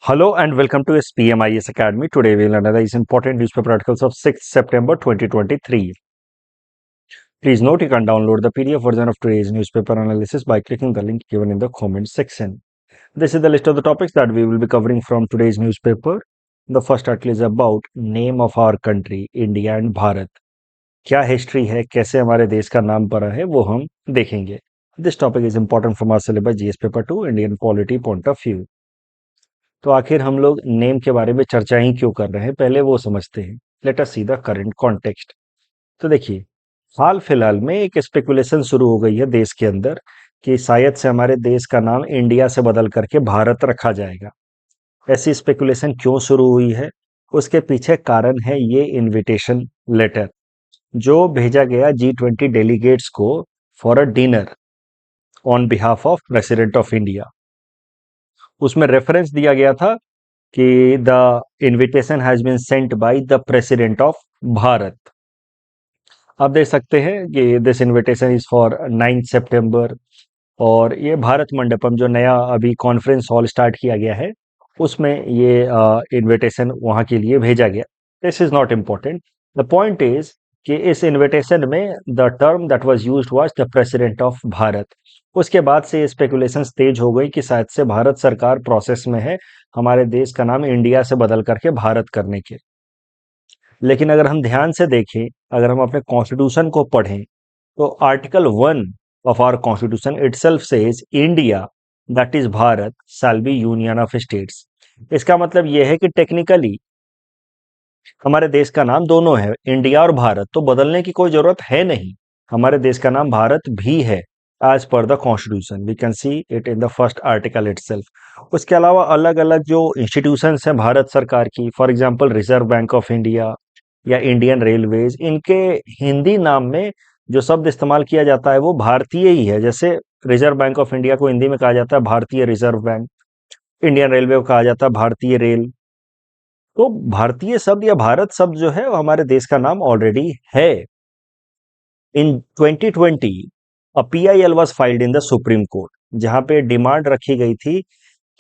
Hello and welcome to SPMIS Academy. Today we will analyze important newspaper articles of 6th September 2023. Please note you can download the PDF version of today's newspaper analysis by clicking the link given in the comment section. This is the list of the topics that we will be covering from today's newspaper. The first article is about name of our country, India and Bharat. क्या history है, कैसे हमारे देश का नाम पड़ा है, वो हम देखेंगे. This topic is important from our syllabus GS paper 2 Indian polity point of view. तो आखिर हम लोग नेम के बारे में चर्चा ही क्यों कर रहे हैं, पहले वो समझते हैं. Let us see the current context. तो देखिए, हाल फिलहाल में एक स्पेकुलेशन शुरू हो गई है देश के अंदर कि शायद से हमारे देश का नाम इंडिया से बदल करके भारत रखा जाएगा. ऐसी स्पेकुलेशन क्यों शुरू हुई है, उसके पीछे कारण है ये इनविटेशन लेटर जो भेजा गया G20 डेलीगेट्स को for a dinner on behalf of president of India. उसमें रेफरेंस दिया गया था कि the invitation has been sent by the president of Bharat. आप देख सकते हैं कि दिस इनविटेशन इज फॉर 9 सितंबर और ये भारत मंडपम जो नया अभी कॉन्फ्रेंस हॉल स्टार्ट किया गया है उसमें ये इनविटेशन वहां के लिए भेजा गया. This is not important. The point is कि इस इनविटेशन में the term that was used was the president of Bharat. उसके बाद से स्पेकुलेशंस तेज हो गई कि शायद से भारत सरकार प्रोसेस में है हमारे देश का नाम इंडिया से बदल करके भारत करने के. लेकिन अगर हम ध्यान से देखें, अगर हम अपने कॉन्स्टिट्यूशन को पढ़ें तो article 1 of our constitution itself says India that is Bharat shall be union of states. इसका मतलब यह है कि टेक्निकली हमारे देश का नाम दोनों है, इंडिया और भारत, तो बदलने की कोई जरूरत है नहीं. हमारे देश का नाम भारत भी है एज पर the constitution. We can see it in the first article itself. उसके अलावा अलग अलग जो इंस्टीट्यूशंस हैं भारत सरकार की, for example reserve bank of India या इंडियन रेलवेज, इनके हिंदी नाम में जो शब्द इस्तेमाल किया जाता है वो भारतीय ही है. जैसे रिजर्व बैंक ऑफ इंडिया को हिंदी में कहा जाता है भारतीय रिजर्व बैंक, इंडियन रेलवे को कहा जाता है भारतीय रेल. तो भारतीय शब्द या भारत शब्द जो है वो हमारे देश का नाम ऑलरेडी है. इन 2020 अ PIL was filed in the supreme court, जहां पे डिमांड रखी गई थी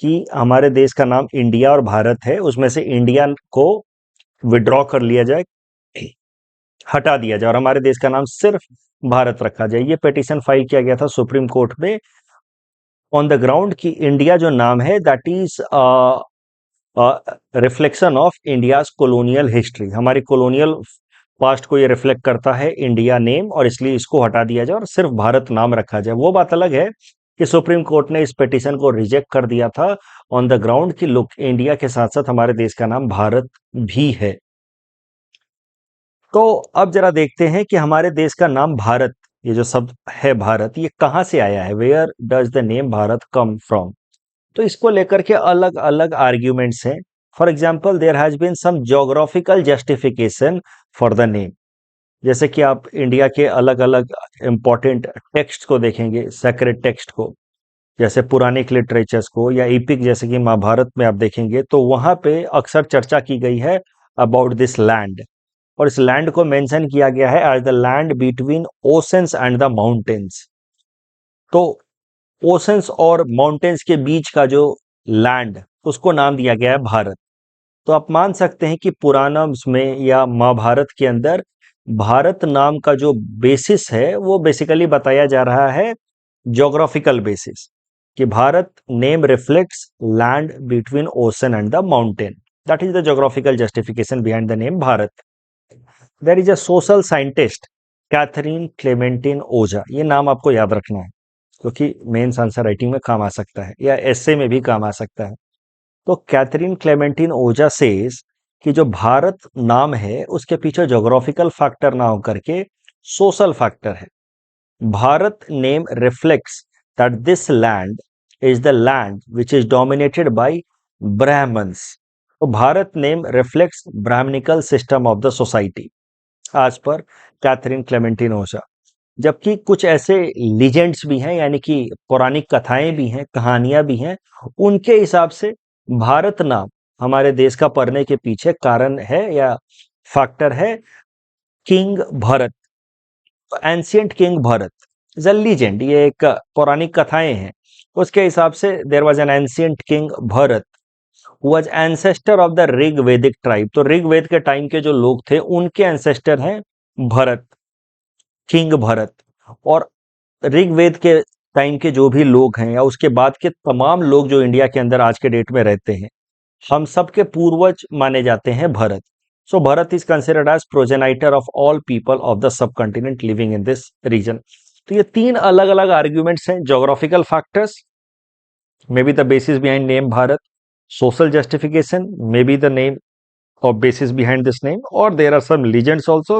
कि हमारे देश का नाम इंडिया और भारत है, उसमें से इंडिया को विड्रॉ कर लिया जाए, हटा दिया जाए और हमारे देश का नाम सिर्फ भारत रखा जाए. ये पिटीशन फाइल किया गया था सुप्रीम कोर्ट में ऑन द ग्राउंड कि इंडिया जो नाम है that is reflection of India's colonial history. हमारी कॉलोनियल पास्ट को ये रिफ्लेक्ट करता है इंडिया नेम, और इसलिए इसको हटा दिया जाए और सिर्फ भारत नाम रखा जाए. वो बात अलग है कि सुप्रीम कोर्ट ने इस पिटीशन को रिजेक्ट कर दिया था ऑन द ग्राउंड कि लुक, इंडिया के साथ साथ हमारे देश का नाम भारत भी है. तो अब जरा देखते हैं कि हमारे देश का नाम भारत, ये जो शब्द है भारत, ये कहां से आया है. Where does the name Bharat come from. तो इसको लेकर के अलग अलग आर्ग्यूमेंट्स हैं. For example there has been some geographical justification for the name. जैसे कि आप इंडिया के अलग अलग इंपॉर्टेंट टेक्स्ट को देखेंगे, सेक्रेड टेक्स्ट को, जैसे पुरानिक लिटरेचर्स को या इपिक जैसे कि महाभारत में आप देखेंगे तो वहां पे अक्सर चर्चा की गई है अबाउट दिस लैंड, और इस लैंड को मेंशन किया गया है as the land between oceans and the mountains. तो ओशंस और माउंटेन्स के बीच का जो लैंड, उसको नाम दिया गया है भारत. तो आप मान सकते हैं कि पुराणम्स में या महाभारत के अंदर भारत नाम का जो बेसिस है वो बेसिकली बताया जा रहा है ज्योग्राफिकल बेसिस, कि Bharat name reflects land between ocean and the mountain. That is the geographical justification behind the name Bharat. There is a social scientist Catherine Clementin Ojha. ये नाम आपको याद रखना है क्योंकि मेंस आंसर राइटिंग में काम आ सकता है या एसए में भी काम आ सकता है. तो कैथरीन क्लेमेंटिन ओजा सेज कि जो भारत नाम है उसके पीछे ज्योग्राफिकल फैक्टर ना होकर के सोशल फैक्टर है. Bharat name reflects that this land is the land which is dominated by Brahmins. तो Bharat name reflects Brahmanical system of the society आज पर कैथरीन क्लेमेंटिन ओजा. जबकि कुछ ऐसे लीजेंड्स भी हैं, यानी कि पौराणिक कथाएं भी हैं, कहानियां भी हैं, उनके हिसाब से भारत नाम हमारे देश का पड़ने के पीछे कारण है या फैक्टर है king Bharat. Ancient king Bharat is a legend, ये एक पौराणिक कथाएं हैं. उसके हिसाब से there was an ancient king Bharat was ancestor of the Rigvedic tribe. तो ऋग्वेद के टाइम के जो लोग थे उनके एंसेस्टर हैं भरत, किंग भरत। और ऋग्वेद के टाइम के जो भी लोग हैं या उसके बाद के तमाम लोग जो इंडिया के अंदर आज के डेट में रहते हैं, हम सबके पूर्वज माने जाते हैं Bharat. So Bharat is considered as progenitor of all people of the subcontinent living in this region. तो ये तीन अलग अलग आर्ग्यूमेंट्स हैं। Geographical factors, may be the basis behind name Bharat, social justification, maybe the name or basis behind this name, or there are some legends also,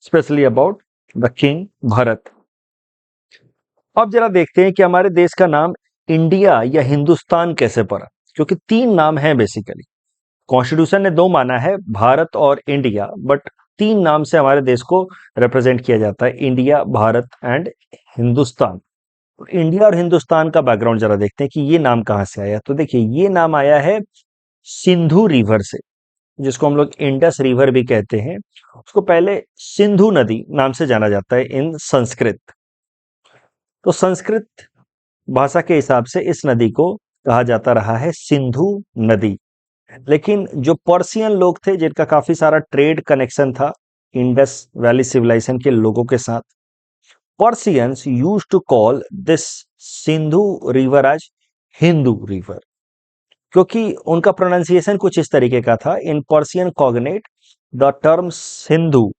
especially about the king Bharat. अब जरा देखते हैं कि हमारे देश का नाम इंडिया या हिंदुस्तान कैसे पड़ा, क्योंकि तीन नाम है बेसिकली। कॉन्स्टिट्यूशन ने दो माना है, भारत और इंडिया, बट तीन नाम से हमारे देश को रिप्रेजेंट किया जाता है, India, Bharat and Hindustan. India और हिंदुस्तान का बैकग्राउंड जरा देखते हैं कि ये नाम कहां से आया। तो देखिए, ये नाम आया है सिंधु रिवर से, जिसको हम लोग इंडस रिवर भी कहते हैं। उसको पहले सिंधु नदी नाम से जाना जाता है इन संस्कृत। तो संस्कृत भाषा के हिसाब से इस नदी को कहा जाता रहा है सिंधु नदी। लेकिन जो पर्शियन लोग थे, जिनका काफी सारा ट्रेड कनेक्शन था इंडस वैली सिविलाइजेशन के लोगों के साथ, Persians used to call this Sindhu river as Hindu river, क्योंकि उनका प्रोनाउंसिएशन कुछ इस तरीके का था। In Persian cognate the term Sindhu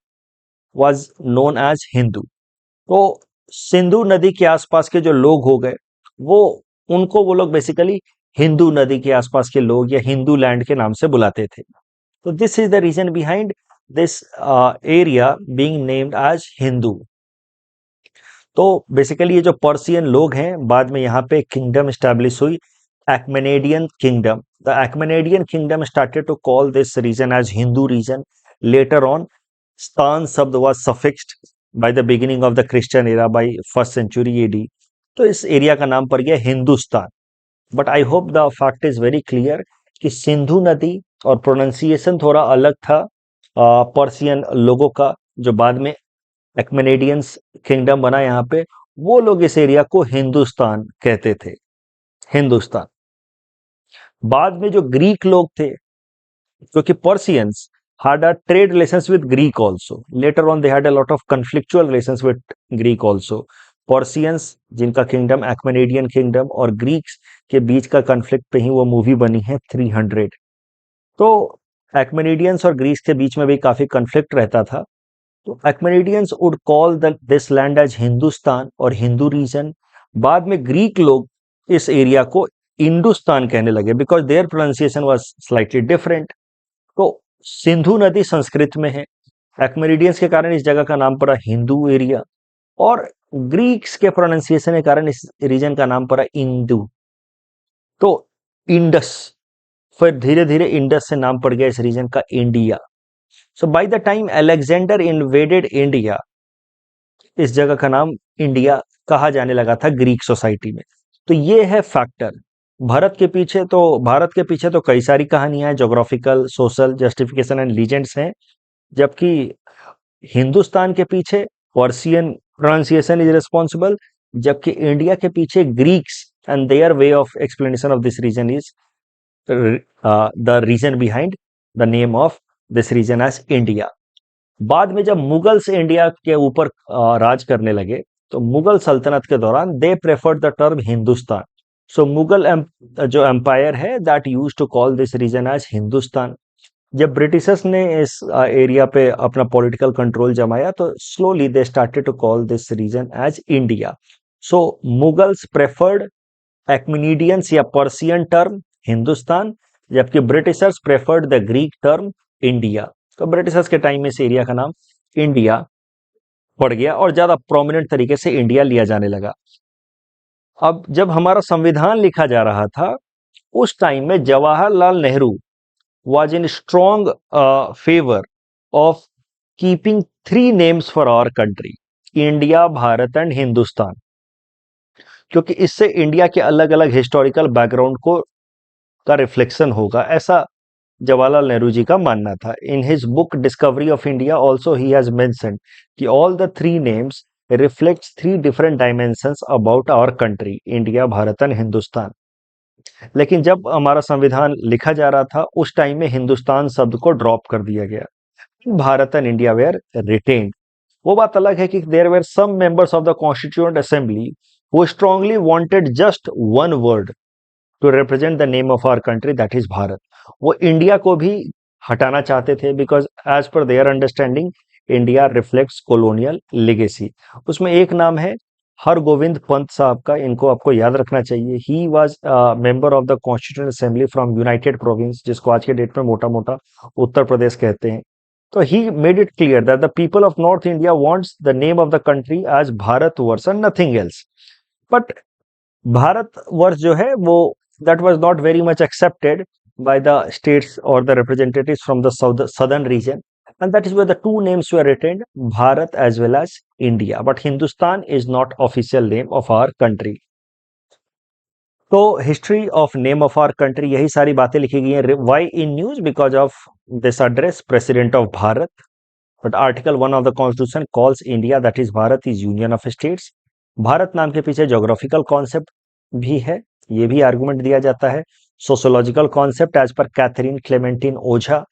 was known as Hindu. तो सिंधु नदी के आसपास के जो लोग हो गए, वो उनको वो लोग बेसिकली हिंदू नदी के आसपास के लोग या हिंदू लैंड के नाम से बुलाते थे। तो this is the reason behind this area being named as Hindu. तो बेसिकली ये जो पर्शियन लोग हैं, बाद में यहाँ पे किंगडम स्टैब्लिश हुई, Achaemenid kingdom. The Achaemenid kingdom started to call this region as Hindu region. Later on, Stan शब्द was suffixed by the beginning of the Christian era by 1st century AD. तो इस area का नाम पड़ गया Hindustan. But I hope the fact is very clear कि सिंधु नदी और प्रोनाउंसिएशन थोड़ा अलग था पर्शियन लोगों का, जो बाद में एक्मेनेडियंस किंगडम बना यहाँ पे, वो लोग इस एरिया को हिंदुस्तान कहते थे, हिंदुस्तान। बाद में जो ग्रीक लोग थे, क्योंकि Persians had a trade relations with Greek also. Later on, they had a lot of conflictual relations with Greek also. Persians, जिनका किंगडम एक्मेनेडियन किंगडम, और ग्रीक्स के बीच का कन्फ्लिक्ट पे ही वो मूवी बनी है 300। तो एक्मेनेडियंस और ग्रीक्स के बीच में भी काफी कन्फ्लिक्ट रहता था। तो Achaemenidians would call this land as Hindustan और हिंदू रीजन। बाद में ग्रीक लोग इस एरिया को इंडुस्तान कहने लगे, because their pronunciation was slightly different. तो सिंधु नदी संस्कृत में है, एक्मेनिडियंस के कारण इस जगह का नाम पड़ा हिंदू एरिया, और ग्रीक्स के प्रोनाउंसिएशन के कारण इस रीजन का नाम पड़ा इंदु। तो इंडस, फिर धीरे धीरे इंडस से नाम पड़ गया इस रीजन का India. So by the time Alexander invaded India, इस जगह का नाम इंडिया कहा जाने लगा था ग्रीक सोसाइटी में। तो ये है फैक्टर। भारत के पीछे तो कई सारी कहानियां हैं, geographical, social, justification and legends हैं, जबकि हिंदुस्तान के पीछे पर्शियन प्रोनाउंसिएशन इज रिस्पॉन्सिबल, जबकि इंडिया के पीछे Greeks and their way of explanation of this region is the reason behind the name of this region as India. बाद में जब मुगल्स इंडिया के ऊपर राज करने लगे, तो मुगल सल्तनत के दौरान they preferred the term Hindustan. So Mughal जो एम्पायर है, that use to call this region as Hindustan. जब ब्रिटिशर्स ने इस एरिया पे अपना पॉलिटिकल कंट्रोल जमाया, तो slowly they started to call this region as India. So Mughals preferred Achaemenidians या पर्शियन टर्म हिंदुस्तान, जबकि Britishers preferred the Greek term India. तो ब्रिटिशर्स के टाइम में इस एरिया का नाम इंडिया पड़ गया और ज्यादा प्रोमिनेंट तरीके से इंडिया लिया जाने लगा। अब जब हमारा संविधान लिखा जा रहा था, उस टाइम में Jawaharlal Nehru was in strong favor of keeping three names for our country, India, Bharat and Hindustan, क्योंकि इससे इंडिया के अलग अलग हिस्टोरिकल बैकग्राउंड को का रिफ्लेक्शन होगा, ऐसा जवाहरलाल नेहरू जी का मानना था। In his book Discovery of India also he has mentioned कि all the three names reflects three different dimensions about our country, India, Bharat and Hindustan. लेकिन जब हमारा संविधान लिखा जा रहा था उस टाइम में हिंदुस्तान शब्द को ड्रॉप कर दिया गया, Bharat and India were retained. वो बात अलग है कि there were some members of the constituent assembly who strongly wanted just one word to represent the name of our country, that is Bharat. वो इंडिया को भी हटाना चाहते थे because as per their understanding India reflects colonial legacy. उसमें एक नाम है हरगोविंद पंत साहब का, इनको आपको याद रखना चाहिए। He was member of the constituent assembly from United province, जिसको आज के डेट में मोटा मोटा उत्तर प्रदेश कहते हैं। तो he made it clear that the people of north India wants the name of the country as Bharatvarsh and nothing else. But Bharatvarsh जो है वो that was not very much accepted by the states or the representatives from the southern region, and that is where the two names were retained, Bharat as well as India. But Hindustan is not official name of our country. तो history of name of our country, यही सारी बातें लिखी गई हैं। Why in news? Because of this address president of Bharat. But article 1 of the constitution calls India, that is Bharat, is union of states. Bharat नाम के पीछे जोग्राफिकल कॉन्सेप्ट भी है, ये भी आर्गुमेंट दिया जाता है। Sociological concept as per Catherine Clementin Ojha,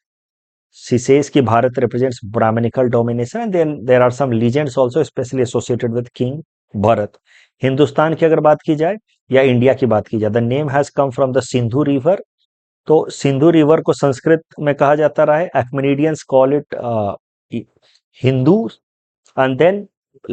she says कि Bharat represents Brahminical domination, and then there are some legends also especially associated with King Bharat. Hindustan की अगर बात की जाए या इंडिया की बात की जाए, the name has come from the Sindhu river. तो सिंधु रिवर को संस्कृत में कहा जाता रहा है, Achaemenidians call it Hindu, and then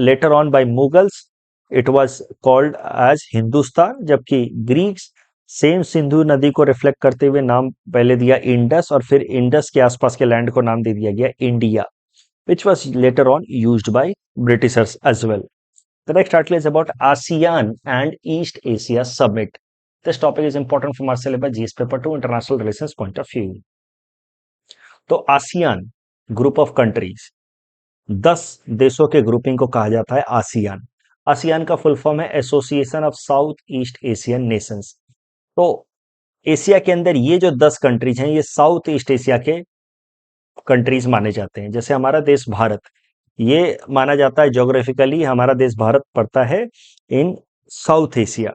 later on by Mughals it was called as Hindustan, जबकि ग्रीक्स सेम सिंधु नदी को रिफ्लेक्ट करते हुए नाम पहले दिया इंडस, और फिर इंडस के आसपास के लैंड को नाम दे दिया गया India, which was later on used by Britishers as well. The next article is about ASEAN and East Asia Summit. This topic is important from our syllabus GS paper 2 international relations point of view. तो ASEAN group of countries, 10 देशों के grouping को कहा जाता है ASEAN. ASEAN का full form है association of south east Asian Nations. तो एशिया के अंदर ये जो 10 कंट्रीज हैं, ये साउथ ईस्ट एशिया के कंट्रीज माने जाते हैं। जैसे हमारा देश भारत, ये माना जाता है ज्योग्राफिकली, हमारा देश भारत पड़ता है इन साउथ एशिया,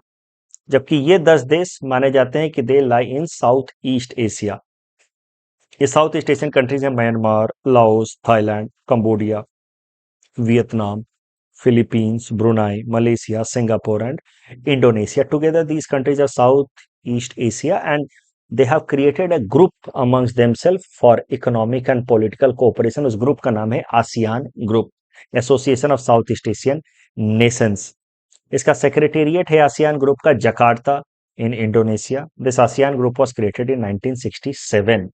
जबकि ये 10 देश माने जाते हैं कि दे लाई इन साउथ ईस्ट एशिया। ये साउथ ईस्ट एशियन कंट्रीज हैं Myanmar, Laos, Thailand, Cambodia, Vietnam, Philippines, Brunei, Malaysia, Singapore, and Indonesia. Together, these countries are Southeast Asia, and they have created a group amongst themselves for economic and political cooperation. उस group का नाम है ASEAN group, association of south east Asian Nations. इसका secretariat है ASEAN group का Jakarta in Indonesia. This ASEAN group was created in 1967।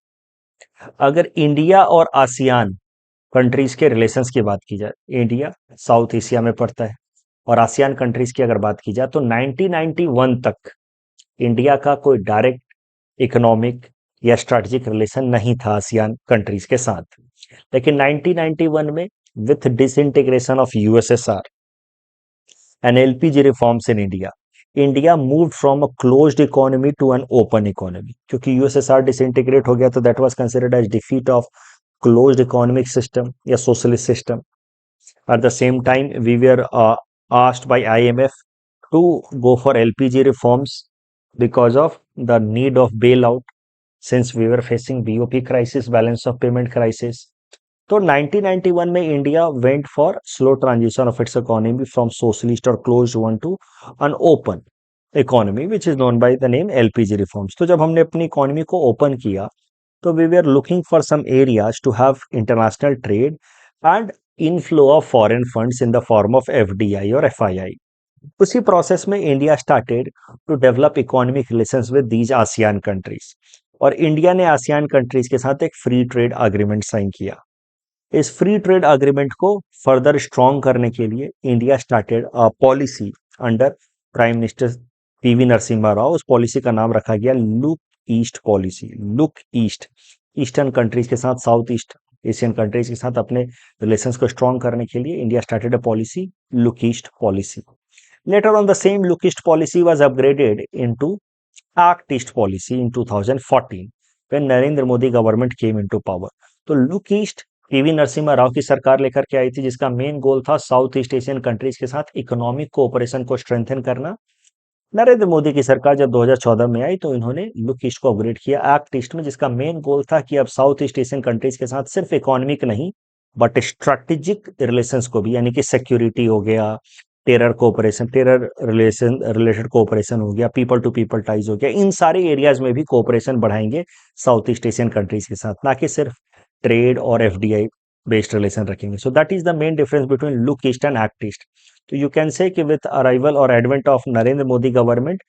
अगर India और ASEAN countries के रिलेशंस की बात की जाए, इंडिया साउथ एशिया में पड़ता है, और आसियान कंट्रीज की अगर बात की जाए तो 1991 तक इंडिया का कोई डायरेक्ट इकोनॉमिक या स्ट्रेटेजिक रिलेशन नहीं था आसियान कंट्रीज के साथ। लेकिन 1991 में with disintegration of USSR and LPG reforms in India, India moved from a closed economy to an open economy. क्योंकि यूएसएसआर डिसइंटीग्रेट हो गया तो that was considered as defeat of closed economic system या socialist system. At the same time, we were asked by IMF to go for LPG reforms because of the need of bailout, since we were facing BOP crisis, balance of payment crisis. तो 1991 में India went for slow transition of its economy from socialist or closed one to an open economy, which is known by the name LPG reforms. तो जब हमने अपनी economy को open किया तो we were looking for some areas to have international trade and inflow of foreign funds in the form of FDI or FII. उसी process में India started to develop economic relations with these ASEAN countries, और India ने ASEAN countries के साथ एक free trade agreement sign किया। इस free trade agreement को फर्दर स्ट्रॉन्ग करने के लिए India started a policy under prime minister PV Narasimha Rao. उस पॉलिसी का नाम रखा गया look east policy. Look east, eastern countries के साथ, साउथ ईस्ट एशियन कंट्रीज के साथ अपने रिलेशंस को स्ट्रॉन्ग करने के लिए India started a policy, look east policy. Later on the same look east policy was upgraded into act east policy in 2014 when Narendra Modi government came into power. तो look east P V Narasimha Rao की सरकार लेकर के आई थी, जिसका मेन गोल था south east Asian countries के साथ इकोनॉमिक कोऑपरेशन को स्ट्रेंथन करना नरेंद्र मोदी की सरकार जब 2014 में आई तो इन्होंने लुक ईस्ट को अपग्रेड किया एक्ट ईस्ट में, जिसका मेन गोल था कि अब साउथ ईस्ट एशियन कंट्रीज के साथ सिर्फ इकोनॉमिक नहीं बट स्ट्रैटेजिक रिलेशंस को भी, यानी कि सिक्योरिटी हो गया, terror cooperation, terror relation related cooperation हो गया, पीपल टू पीपल टाइज हो गया, इन सारे एरियाज में भी कोऑपरेशन बढ़ाएंगे साउथ ईस्ट एशियन कंट्रीज के साथ, ना कि सिर्फ ट्रेड और एफडीआई बेस्ड रिलेशन रखेंगे. So that is the main difference between look east and act east. So you can say कि with arrival or advent of Narendra Modi government,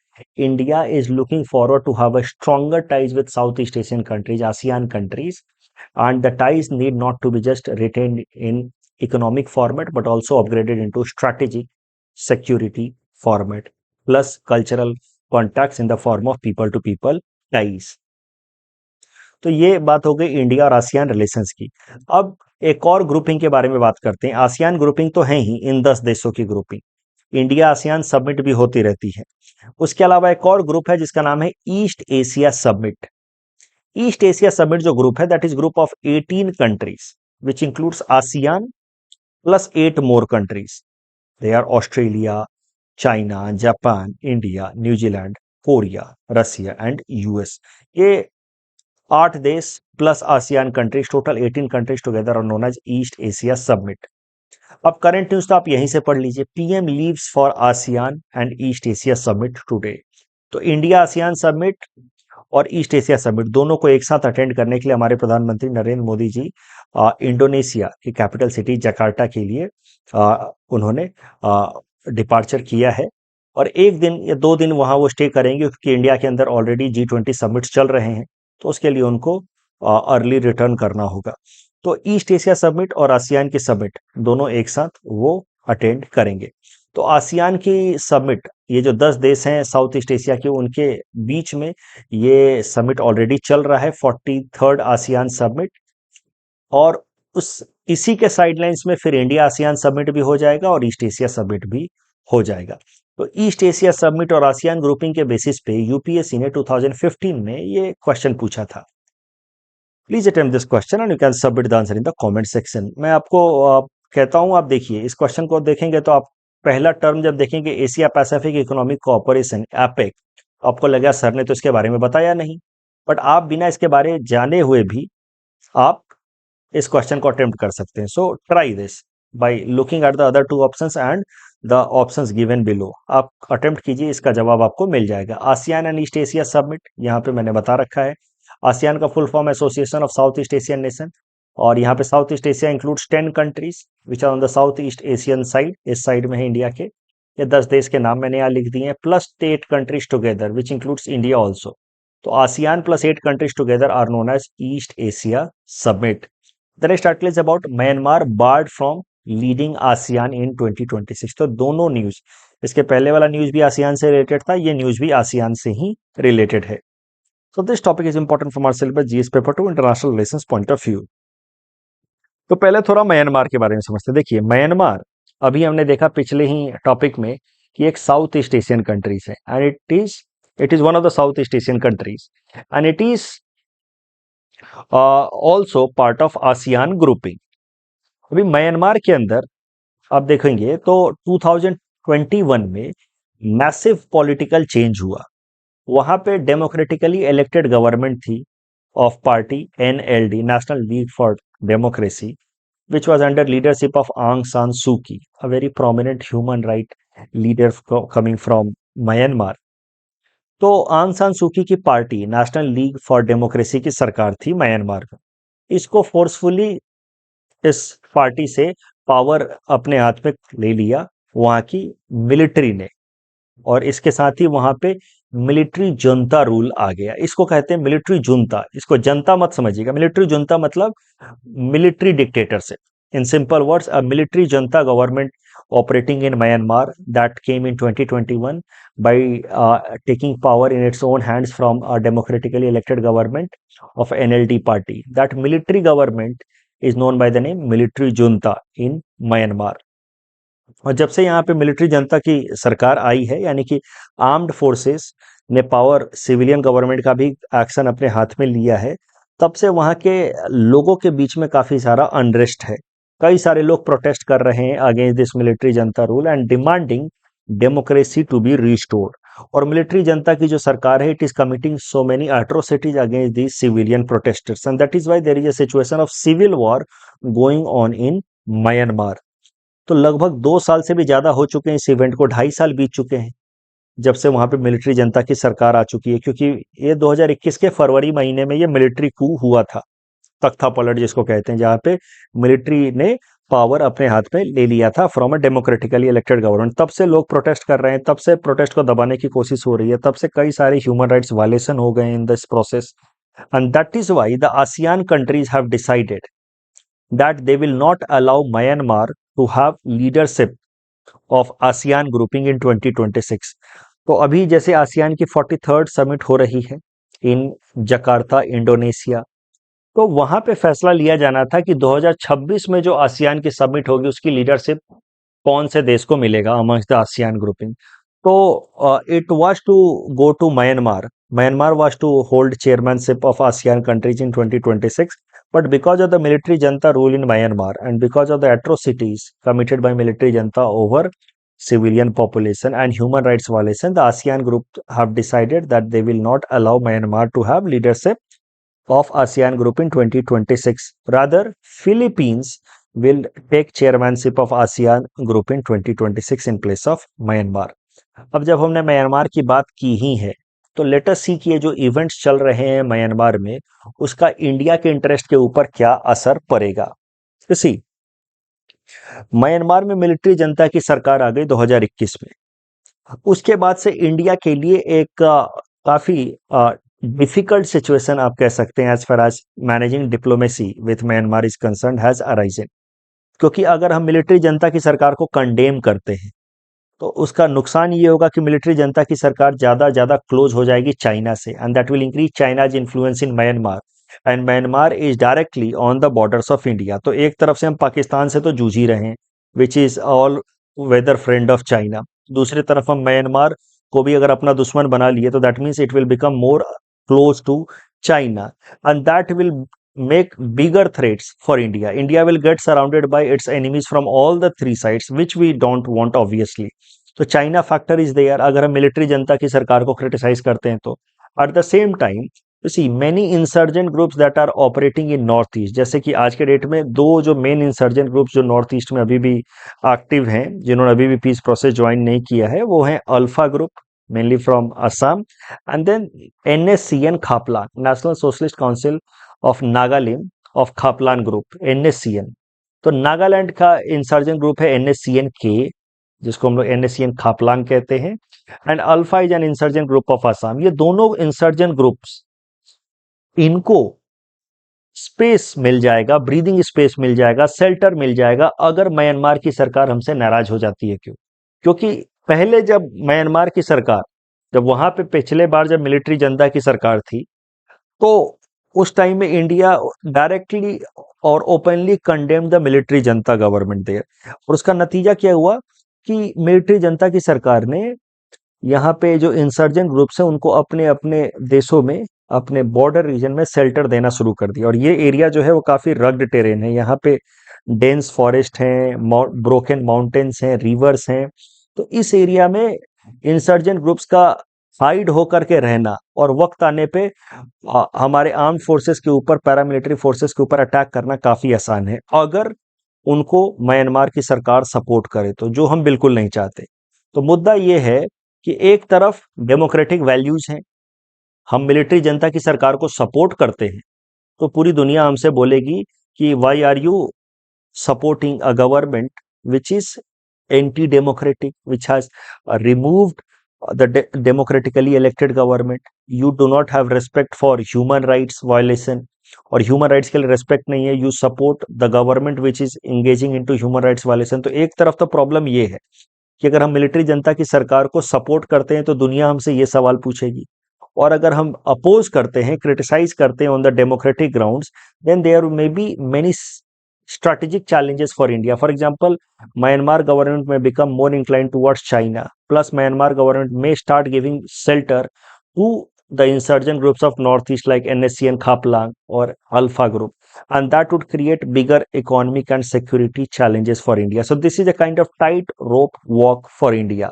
India is looking forward to have a stronger ties with Southeast Asian countries, ASEAN countries, and the ties need not to be just retained in economic format, but also upgraded into strategic security format, plus cultural contacts in the form of people-to-people ties. तो ये बात हो गई India और ASEAN relations की. अब एक और ग्रुपिंग के बारे में बात करते हैं. आसियान ग्रुपिंग तो है ही इन 10 देशों की ग्रुपिंग. इंडिया आसियान समिट भी होती रहती है. उसके अलावा एक और ग्रुप है जिसका नाम है east Asia summit. East Asia summit जो ग्रुप है that is group of 18 countries which includes ASEAN plus 8 more countries. They are Australia, China, Japan, India, New Zealand, Korea, Russia and US. ये 8 देश plus ASEAN countries, total 18 countries together are known as east Asia summit. अब current news तो आप यहीं से पढ़ लीजिए. PM leaves for ASEAN and east Asia summit today. तो इंडिया आसियान समिट और ईस्ट एशिया समिट दोनों को एक साथ अटेंड करने के लिए हमारे प्रधानमंत्री नरेंद्र मोदी जी इंडोनेशिया की कैपिटल सिटी जकार्ता के लिए उन्होंने डिपार्चर किया है. और एक दिन या 2 दिन वहां वो स्टे करेंगे क्योंकि इंडिया के अंदर ऑलरेडी G20 समिट चल रहे हैं, तो उसके लिए उनको अर्ली रिटर्न करना होगा. तो ईस्ट एशिया समिट और आसियान की समिट दोनों एक साथ वो अटेंड करेंगे. तो आसियान की समिट, ये जो 10 देश हैं साउथ ईस्ट एशिया के, उनके बीच में ये समिट ऑलरेडी चल रहा है, 43rd आसियान समिट. और उस इसी के साइडलाइंस में फिर इंडिया आसियान समिट भी हो जाएगा और ईस्ट एशिया समिट भी हो जाएगा. तो ईस्ट एशिया समिट और आसियान ग्रुपिंग के बेसिस पे यूपीएससी ने 2015 में ये क्वेश्चन पूछा था. Please attempt this question and you can submit the answer in the comment section. मैं आपको कहता हूं, आप देखिए इस क्वेश्चन को देखेंगे तो आप पहला टर्म जब देखेंगे Asia Pacific economic cooperation APEC, आपको लगा सर ने तो इसके बारे में बताया नहीं, बट आप बिना इसके बारे जाने हुए भी आप इस क्वेश्चन को अटेम्प्ट कर सकते हैं. So try this by looking at the other 2 options and the options given below. आप अटेम्प्ट कीजिए, इसका जवाब आपको मिल जाएगा. ASEAN and east Asia summit यहाँ पे मैंने बता रखा है. आसियान का full form association of south east Asian nation, और यहाँ पे south east Asia includes 10 countries which are on the south east Asian side. इस साइड में है इंडिया के. ये 10 देश के नाम मैंने यहाँ लिख दिए हैं, plus 8 countries together which includes India also. तो ASEAN plus 8 countries together are known as East Asia Summit. The next article is about Myanmar barred from leading ASEAN in 2026. तो दोनों न्यूज, इसके पहले वाला न्यूज भी आसियान से related था, ये न्यूज भी आसियान से ही रिलेटेड है. So this topic is important from our syllabus GS paper 2 international relations point of view. तो पहले थोड़ा म्यांमार के बारे में समझते हैं. देखिए म्यांमार, अभी हमने देखा पिछले ही टॉपिक में कि एक साउथ ईस्ट एशियन कंट्रीज है and it is one of the south east Asian countries and it is also part of ASEAN grouping. अभी म्यांमार के अंदर आप देखेंगे तो 2021 में मैसिव पॉलिटिकल चेंज हुआ. वहां पे डेमोक्रेटिकली इलेक्टेड गवर्नमेंट थी of party NLD, national league for democracy, which was under leadership of Aung San Suu Kyi, a very prominent human right leader coming from Myanmar. तो आंग सान सूकी की party national league for democracy की सरकार थी Myanmar में. इसको forcefully इस पार्टी से पावर अपने हाथ में ले लिया वहां की मिलिट्री ने, और इसके साथ ही वहां पे मिलिट्री जुंता रूल आ गया. इसको कहते हैं मिलिट्री जुंता. इसको जनता मत समझिएगा. मिलिट्री जुंता मतलब military dictatorship. In simple words, a military junta government operating in Myanmar that came in 2021 by taking power in its own hands from a democratically elected government of NLD party. That military government is known by the name military junta in Myanmar. और जब से यहाँ पे military junta की सरकार आई है, यानी कि आर्म्ड फोर्सेस ने पावर, सिविलियन गवर्नमेंट का भी एक्शन अपने हाथ में लिया है, तब से वहाँ के लोगों के बीच में काफी सारा अनरेस्ट है. कई सारे लोग प्रोटेस्ट कर रहे हैं against this military junta rule and demanding democracy to be restored. और मिलिट्री जनता की जो सरकार है, it is committing so many atrocities against the civilian protesters and that is why there is a situation of civil war going on in Myanmar. तो लगभग 2 साल से भी ज्यादा हो चुके हैं इस इवेंट को, 2.5 साल बीत चुके हैं जब से वहां पे मिलिट्री जनता की सरकार आ चुकी है, क्योंकि ये 2021 के फरवरी महीने में ये मिलिट्री कू हुआ था, तख्ता पलट जिसको कहते हैं, जहां पे मिलिट्री ने पावर अपने हाथ में ले लिया था from a democratically elected government. तब से लोग प्रोटेस्ट कर रहे हैं, तब से प्रोटेस्ट को दबाने की कोशिश हो रही है, तब से कई सारे ह्यूमन राइट्स वायलेशन हो गए in this process and that is why the ASEAN countries have decided that they will not allow Myanmar to have leadership of ASEAN grouping in 2026। तो अभी जैसे आसियान की 43rd समिट हो रही है इन Jakarta, Indonesia, तो वहां पे फैसला लिया जाना था कि 2026 में जो आसियान की समिट होगी उसकी लीडरशिप कौन से देश को मिलेगा अमंगस्ट द आसियान ग्रुपिंग। तो it was to go to Myanmar was to hold chairmanship of ASEAN countries in 2026, but because of the military junta rule in Myanmar and because of the atrocities committed by military junta over civilian population and human rights violation, the ASEAN group have decided that they will not allow Myanmar to have leadership of ASEAN group in 2026. Rather, Philippines will take chairmanship of ASEAN group in 2026 in place of Myanmar। अब जब हमने Myanmar की बात की ही है, तो let us सी कि ये जो इवेंट्स चल रहे हैं म्यांमार में, उसका इंडिया के इंटरेस्ट के ऊपर क्या असर पड़ेगा। सी, म्यांमार में मिलिट्री जनता की सरकार आ गई 2021 में। उसके बाद से इंडिया के लिए एक काफी डिफिकल्ट सिचुएशन आप कह सकते हैं as far as managing diplomacy with Myanmar is concern has arisen. क्योंकि अगर हम मिलिट्री जनता की सरकार को कंडेम करते हैं तो उसका नुकसान ये होगा कि मिलिट्री जनता की सरकार ज्यादा क्लोज हो जाएगी चाइना से and that will increase China's influence in Myanmar and Myanmar is directly on the borders of India. तो एक तरफ से हम पाकिस्तान से तो जूझ ही रहे हैं which is all weather friend of China, दूसरी तरफ हम म्यांमार को भी अगर अपना दुश्मन बना लिए तो that means it will become more close to China and that will make bigger threats for India. India will get surrounded by its enemies from all the three sides, which we don't want obviously. तो China factor is there अगर हम military junta की सरकार को criticise करते हैं तो। At the same time you see many insurgent groups that are operating in north east, जैसे कि आज के डेट में दो जो मेन इंसर्जेंट ग्रुप्स जो नॉर्थ ईस्ट में अभी भी एक्टिव हैं, जिन्होंने अभी भी पीस प्रोसेस ज्वाइन नहीं किया है, वो है alpha group mainly from Assam and then NSCN Khaplang, national socialist council of Nagaland of Khaplang group, NSCN। तो नागालैंड का इंसर्जेंट ग्रुप है NSCN के, जिसको हम लोग NSCN खापलांग कहते हैं, and alpha is an insurgent group of Assam. ये दोनों इंसर्जेंट ग्रुप्स, इनको स्पेस मिल जाएगा, ब्रीदिंग स्पेस मिल जाएगा, शेल्टर मिल जाएगा अगर म्यांमार की सरकार हमसे नाराज हो जाती है। क्यों? क्योंकि पहले जब म्यांमार की सरकार, जब वहां पे पिछले बार जब मिलिट्री जनता की सरकार थी, तो उस टाइम में इंडिया डायरेक्टली और openly condemn the military Janata government there, और उसका नतीजा क्या हुआ कि मिलिट्री जनता की सरकार ने यहाँ पे जो इंसर्जेंट ग्रुप्स हैं उनको अपने अपने देशों में, अपने बॉर्डर रीजन में शेल्टर देना शुरू कर दिया। और ये एरिया जो है वो काफी रग्ड टेरेन है, यहाँ पे डेंस फॉरेस्ट हैं, ब्रोकन माउंटेन्स हैं, रिवर्स हैं। तो इस एरिया में इंसर्जेंट ग्रुप्स का हाइड होकर के रहना और वक्त आने पे हमारे आर्म फोर्सेस के ऊपर, पैरामिलिट्री फोर्सेस के ऊपर अटैक करना काफी आसान है अगर उनको म्यांमार की सरकार सपोर्ट करे तो, जो हम बिल्कुल नहीं चाहते। तो मुद्दा ये है कि एक तरफ डेमोक्रेटिक वैल्यूज हैं, हम मिलिट्री जनता की सरकार को सपोर्ट करते हैं, तो पूरी दुनिया हमसे बोलेगी कि why are you supporting a government which is anti democratic, which has removed the democratically elected government, you do not have respect for human rights violation, और ह्यूमन राइट्स के लिए रेस्पेक्ट नहीं है, you support the government which is engaging into human rights violation. तो एक तरफ तो problem ये है कि अगर हम मिलिट्री जनता की सरकार को सपोर्ट करते हैं तो दुनिया हमसे ये सवाल पूछेगी, और अगर हम अपोज करते हैं, क्रिटिसाइज करते हैं on the democratic grounds, then there may be many strategic challenges for India. For example, Myanmar government may become more inclined towards China. Plus, Myanmar government may start giving shelter to the insurgent groups of Northeast like NSCN Khaplang or Alpha Group. And that would create bigger economic and security challenges for India. So this is a kind of tight rope walk for India.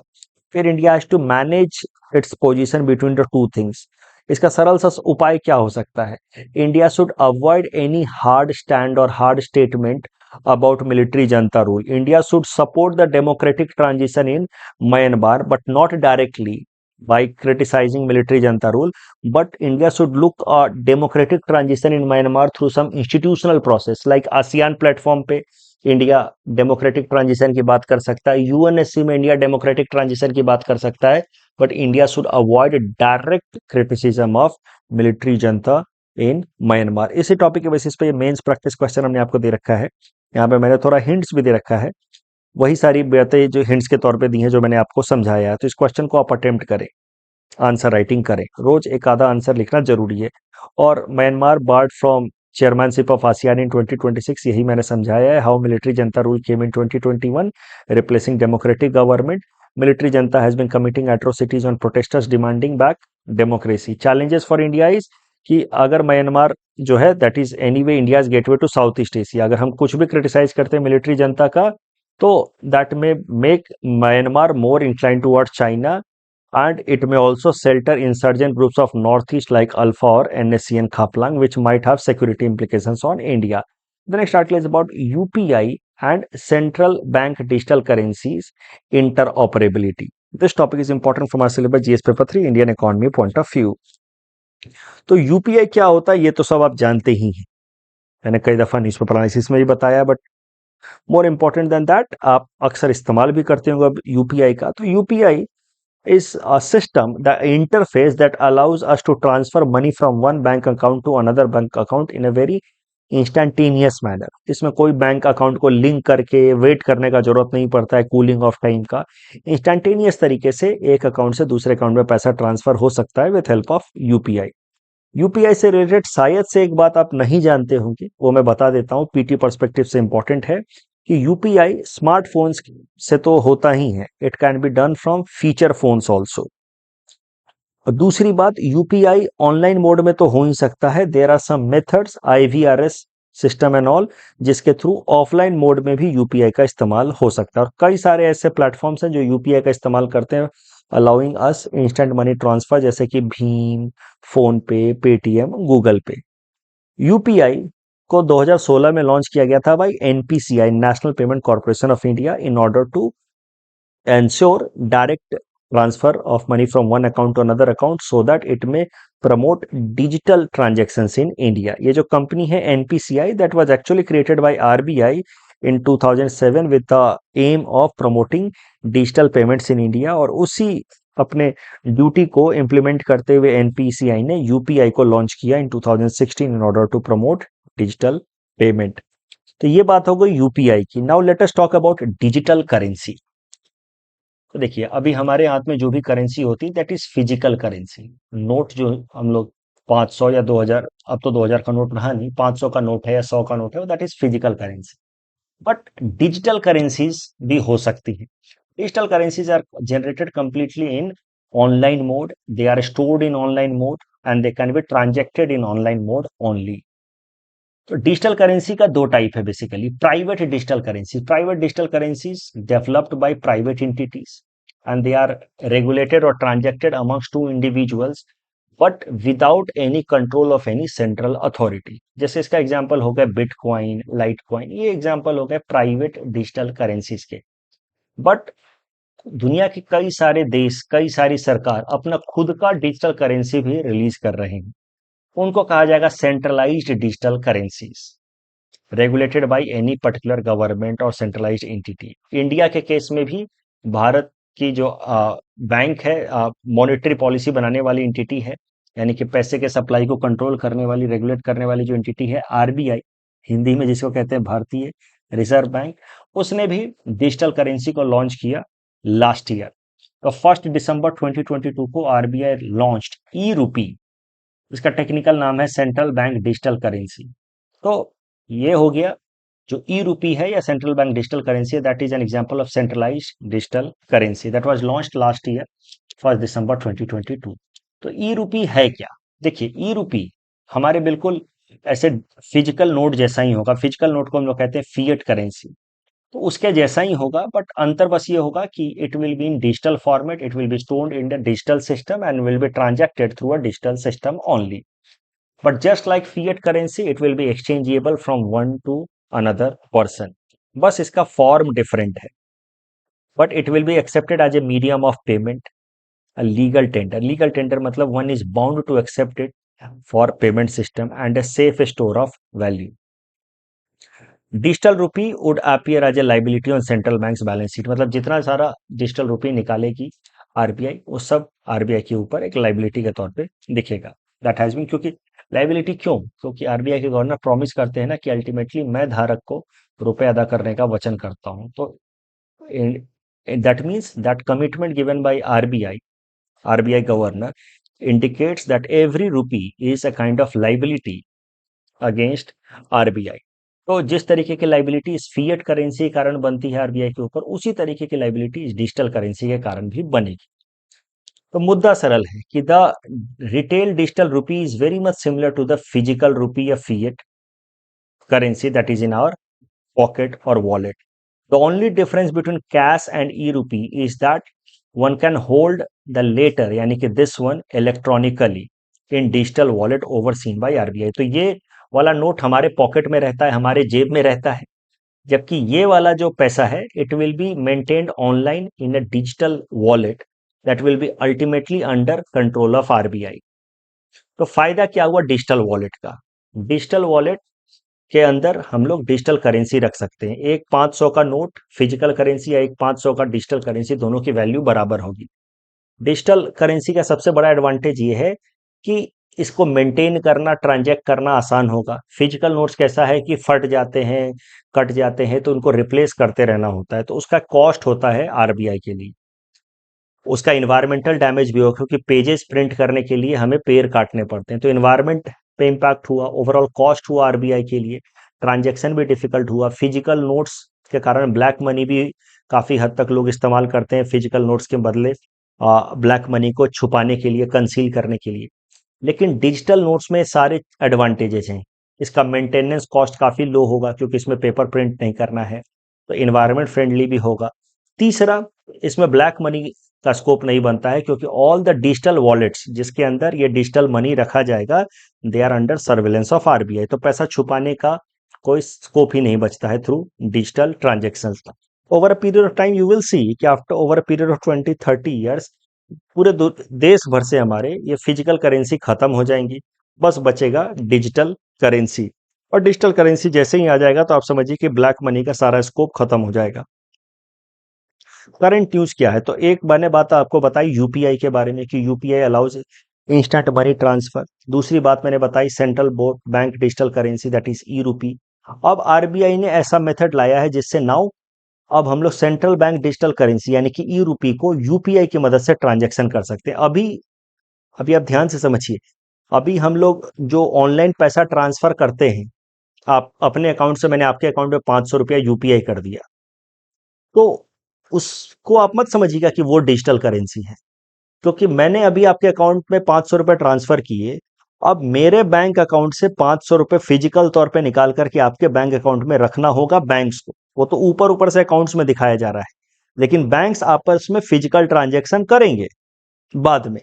फिर India has to manage its position between the two things. इसका सरल सा उपाय क्या हो सकता है? India should avoid any hard stand और hard statement about military junta rule. India should support the democratic transition in Myanmar but not directly by criticizing military junta rule, but India should look a democratic transition in Myanmar through some institutional process like ASEAN platform पे India democratic transition की बात कर सकता है, UNSC में India democratic transition की बात कर सकता है, but India should avoid direct criticism of military Janata in Myanmar. इसी टॉपिक के बेसिस पे मेंस प्रैक्टिस क्वेश्चन हमने आपको दे रखा है। यहाँ पे मैंने थोड़ा हिंट्स भी दे रखा है, वही सारी बातें जो हिंट्स के तौर पे दी हैं जो मैंने आपको समझाया है। तो इस क्वेश्चन को आप अटेम्प्ट करें, आंसर राइटिंग करें, रोज एक आधा आंसर लिखना जरूरी है। और Myanmar barred from chairmanship of ASEAN in 2026, यही मैंने समझाया है। How military junta rule came in 2021 replacing democratic government. Military junta has been committing atrocities on protesters demanding back democracy. Challenges for India is कि अगर Myanmar जो है that is anyway India's gateway to south east Asia, अगर हम कुछ भी criticise करते हैं मिलिट्री जनता का तो दैट में make Myanmar more incline towards China, and it may also shelter insurgent groups of northeast like Alpha or NSC and Khaplang, which might have security implications on India. The next article is about UPI and central bank digital currencies interoperability. This topic is important from our syllabus GS paper 3 Indian economy point of view. तो UPI क्या होता है ये तो सब आप जानते ही हैं, मैंने कई दफा न्यूज पेपर एनालिसिस में भी बताया, but more important than that आप अक्सर इस्तेमाल भी करते होंगे अब यूपीआई का। तो UPI is a system, the interface that allows us to transfer money from one bank account to another bank account in a very instantaneous manner. इसमें कोई बैंक अकाउंट को लिंक करके वेट करने का जरूरत नहीं पड़ता है, कूलिंग ऑफ टाइम का। इंस्टेंटेनियस तरीके से एक अकाउंट से दूसरे अकाउंट में पैसा ट्रांसफर हो सकता है with help of UPI. UPI से रिलेटेड शायद से एक बात आप नहीं जानते होंगे, वो मैं बता देता हूं, पीटी पर्सपेक्टिव से इंपॉर्टेंट है कि यूपीआई स्मार्टफोन्स से तो होता ही है, it can be done from feature phones also. और दूसरी बात, यूपीआई ऑनलाइन मोड में तो हो ही सकता है, there are some methods IVRS system and all जिसके थ्रू ऑफलाइन मोड में भी यूपीआई का इस्तेमाल हो सकता है। और कई सारे ऐसे प्लेटफॉर्म्स हैं जो यूपीआई का इस्तेमाल करते हैं allowing us instant money transfer, जैसे कि भीम, PhonePe, Paytm, Google Pay. UPI को 2016 में लॉन्च किया गया था by NPCI, national payment corporation of India, in order to ensure direct transfer of money from one account to another account so that it may promote digital transactions in India. ये जो company है NPCI, that was actually created by RBI in 2007 with the aim of promoting digital payments in India, और उसी अपने duty को implement करते हुए NPCI ने यूपीआई को लॉन्च किया in 2016 in order to promote digital payment. तो ये बात हो गई यूपीआई की। Now let us talk about digital currency. तो देखिए अभी हमारे हाथ में जो भी करेंसी होती है that is physical currency. Note जो हम लोग 500 या 2000, अब तो 2000 का नोट रहा नहीं, 500 का नोट है या 100 का नोट है, that is physical currency. But digital currencies भी हो सकती है। Digital currencies are generated completely in online mode, they are stored in online mode and they can be transacted in online mode only. तो digital currency का दो type है basically. Private digital currency, private digital currencies developed by private entities and they are regulated और transacted amongst two individuals but without any control of any central authority. जैसे इसका example हो गया bitcoin, Litecoin, ये example हो गए private digital currencies के। But दुनिया के कई सारे देश, कई सारी सरकार अपना खुद का डिजिटल करेंसी भी रिलीज कर रहे हैं, उनको कहा जाएगा centralised digital currencies, regulated by any particular government और सेंट्रलाइज्ड एंटिटी। इंडिया के केस में भी भारत की जो बैंक है, मॉनेटरी पॉलिसी बनाने वाली एंटिटी है, यानी कि पैसे के सप्लाई को कंट्रोल करने वाली, रेगुलेट करने वाली जो एंटिटी है, आरबीआई हिंदी में जिसको कहते हैं भारतीय रिजर्व बैंक, उसने भी डिजिटल करेंसी को लॉन्च किया लास्ट ईयर। तो 1 दिसंबर 2022 को आरबीआई लॉन्च्ड ई रूपी, इसका टेक्निकल नाम है सेंट्रल बैंक डिजिटल करेंसी। तो ये हो गया जो ई रूपी है या सेंट्रल बैंक डिजिटल करेंसी है, that is an example of centralised digital currency that was launched last year 1 दिसंबर 2022। तो ई रूपी है क्या? देखिए ई रूपी हमारे बिल्कुल ऐसे फिजिकल नोट जैसा ही होगा। फिजिकल नोट को हम लोग कहते हैं फिएट करेंसी। तो उसके जैसा ही होगा, बट अंतर बस ये होगा कि it will be in digital format, it will be stored in the digital system and will be transacted through a digital system only. But just like fiat currency, it will be exchangeable from one to another person. बस इसका form different है. But it will be accepted as a medium of payment, a legal tender. Legal tender मतलब one is bound to accept it for payment system and a safe store of value. Digital rupee would appear as a liability on central bank's balance sheet. मतलब जितना सारा digital रूपी निकालेगी RBI, वो सब RBI के ऊपर एक लाइबिलिटी के तौर पे दिखेगा. दैट हैज बीन, क्योंकि लाइबिलिटी क्यों? क्योंकि आरबीआई के गवर्नर प्रॉमिस करते हैं ना कि अल्टीमेटली मैं धारक को रुपए अदा करने का वचन करता हूं. तो that means that commitment given by RBI governor indicates that every rupee is a kind of liability against RBI. तो जिस तरीके की लाइबिलिटी इस फिएट करेंसी के कारण बनती है आरबीआई के ऊपर, उसी तरीके की लाइबिलिटी इस डिजिटल करेंसी के कारण भी बनेगी. तो मुद्दा सरल है कि the retail digital rupee is very much similar to the physical rupee या fiat currency that is in our pocket or wallet. The only difference between cash and e-rupee is that one can hold the latter, यानी कि this one electronically in digital wallet overseen by RBI. तो ये वाला note हमारे pocket में रहता है, हमारे जेब में रहता है, जबकि ये वाला जो पैसा है it will be maintained online in a digital wallet that will be ultimately under control of RBI. तो फायदा क्या हुआ डिजिटल वॉलेट का? डिजिटल वॉलेट के अंदर हम लोग डिजिटल करेंसी रख सकते हैं. एक 500 का नोट फिजिकल करेंसी या एक 500 का डिजिटल करेंसी, दोनों की वैल्यू बराबर होगी. डिजिटल करेंसी का सबसे बड़ा एडवांटेज ये है कि इसको मेंटेन करना, ट्रांजैक्ट करना आसान होगा. फिजिकल नोट्स कैसा है कि फट जाते हैं, कट जाते हैं, तो उनको रिप्लेस करते रहना होता है, तो उसका कॉस्ट होता है आरबीआई के लिए. उसका इन्वायरमेंटल डैमेज भी हो, क्योंकि पेजेस प्रिंट करने के लिए हमें पेड़ काटने पड़ते हैं, तो इन्वायरमेंट पे इम्पैक्ट हुआ, ओवरऑल कॉस्ट हुआ आरबीआई के लिए, ट्रांजैक्शन भी डिफिकल्ट हुआ. फिजिकल नोट्स के कारण ब्लैक मनी भी काफ़ी हद तक लोग इस्तेमाल करते हैं फिजिकल नोट्स के बदले ब्लैक मनी को छुपाने के लिए, कंसील करने के लिए. लेकिन डिजिटल नोट्स में सारे एडवांटेजेस हैं. इसका मेंटेनेंस कॉस्ट काफ़ी लो होगा क्योंकि इसमें पेपर प्रिंट नहीं करना है, तो इन्वायरमेंट फ्रेंडली भी होगा. तीसरा, इसमें ब्लैक मनी का स्कोप नहीं बनता है क्योंकि ऑल द डिजिटल वॉलेट्स जिसके अंदर ये डिजिटल मनी रखा जाएगा, they are under surveillance of RBI. तो पैसा छुपाने का कोई स्कोप ही नहीं बचता है थ्रू डिजिटल ट्रांजेक्शन का. Over a period of time you will see कि after over a period of 20-30 years पूरे देश भर से हमारे ये फिजिकल करेंसी खत्म हो जाएंगी, बस बचेगा डिजिटल करेंसी. और डिजिटल करेंसी जैसे ही आ जाएगा तो आप समझिए कि ब्लैक मनी का सारा स्कोप खत्म हो जाएगा. करंट न्यूज क्या है? तो एक मैंने बात आपको बताई यूपीआई के बारे में कि UPI allows instant money transfer. दूसरी बात मैंने बताई central board bank digital currency that is e rupee. अब आरबीआई ने ऐसा मेथड लाया है जिससे नाउ अब हम लोग सेंट्रल बैंक डिजिटल करेंसी यानी कि ई रूपी को यूपीआई की मदद से ट्रांजैक्शन कर सकते हैं. अभी अभी आप ध्यान से समझिए, अभी हम लोग जो ऑनलाइन पैसा ट्रांसफर करते हैं, आप अपने अकाउंट से मैंने आपके अकाउंट में 500 रुपया यूपीआई कर दिया, तो उसको आप मत समझिएगा कि वो डिजिटल करेंसी है, क्योंकि मैंने अभी आपके अकाउंट में 500 रुपये ट्रांसफर किए. अब मेरे बैंक अकाउंट से 500 रुपये फिजिकल तौर पे निकाल करके आपके बैंक अकाउंट में रखना होगा बैंक्स को. वो तो ऊपर ऊपर से अकाउंट्स में दिखाया जा रहा है, लेकिन बैंक्स आपस में फिजिकल ट्रांजेक्शन करेंगे बाद में.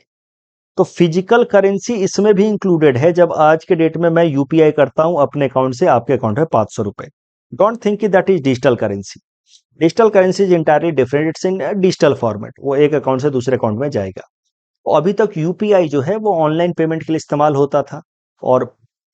तो फिजिकल करेंसी इसमें भी इंक्लूडेड है. जब आज के डेट में मैं यूपीआई करता हूं अपने अकाउंट से आपके अकाउंट में 500 रुपए, don't think that is digital currency. Digital currency is entirely different, it's in digital format, वो एक अकाउंट से दूसरे अकाउंट में जाएगा. अभी तक यूपीआई जो है वो ऑनलाइन पेमेंट के लिए इस्तेमाल होता था और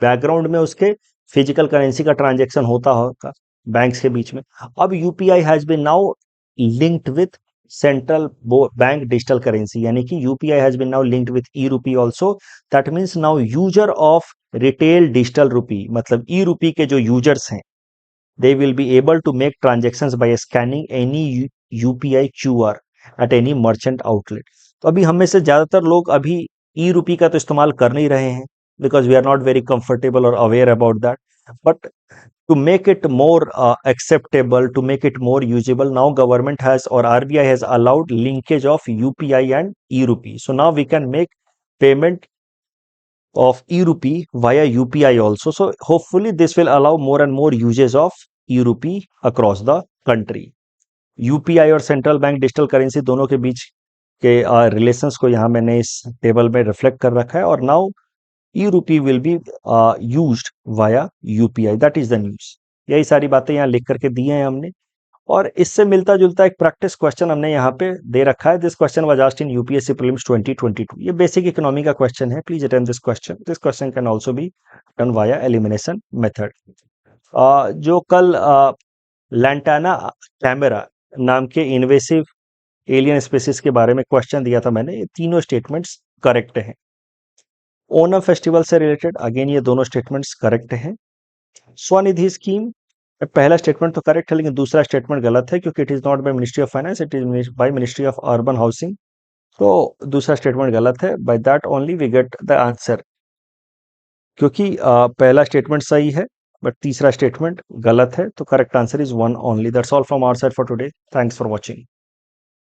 बैकग्राउंड में उसके फिजिकल करेंसी का ट्रांजैक्शन होता होगा बैंक्स के बीच में. अब UPI has been now linked with central bank digital currency, यानी कि UPI has been now linked with e rupee also. That means now user of retail digital rupee, मतलब ई रूपी के जो यूजर्स हैं, they will be able to make transactions by scanning any UPI QR at any merchant outlet. तो अभी हमें से ज़्यादातर लोग अभी ई रूपी का तो इस्तेमाल कर नहीं रहे हैं because we are not very comfortable और aware about that. But to make it more acceptable, to make it more usable, now government has or RBI has allowed linkage of UPI and e-rupee. So now we can make payment of e-rupee via UPI also. So hopefully this will allow more and more uses of e-rupee across the country. UPI और central bank digital currency दोनों के बीच के relations को यहाँ मैंने इस table में reflect कर रखा है। और नाउ ई रूपी will be used via UPI, that is the news. यही सारी बातें यहाँ लिख करके दी हैं हमने। और इससे मिलता जुलता एक प्रैक्टिस क्वेश्चन हमने यहाँ पे दे रखा है। This question was asked in UPSC prelims 2022। ये बेसिक इकोनॉमी का क्वेश्चन है, please attend this question. This question can also be done via elimination method. जो कल लैंटाना कैमरा नाम के इन्वेसिव एलियन स्पीसीज के बारे में क्वेश्चन दिया था मैंने, ये तीनों स्टेटमेंट्स करेक्ट हैं। ओनम फेस्टिवल से रिलेटेड अगेन ये दोनों स्टेटमेंट्स करेक्ट हैं। स्वनिधि स्कीम, पहला स्टेटमेंट तो करेक्ट है लेकिन दूसरा स्टेटमेंट गलत है, क्योंकि it is not by ministry of finance, it is by ministry of urban housing. तो दूसरा स्टेटमेंट गलत है। By that only we get the answer, क्योंकि पहला स्टेटमेंट सही है बट तीसरा स्टेटमेंट गलत है। तो correct answer is 1 only. That's all from our side for today. Thanks for watching.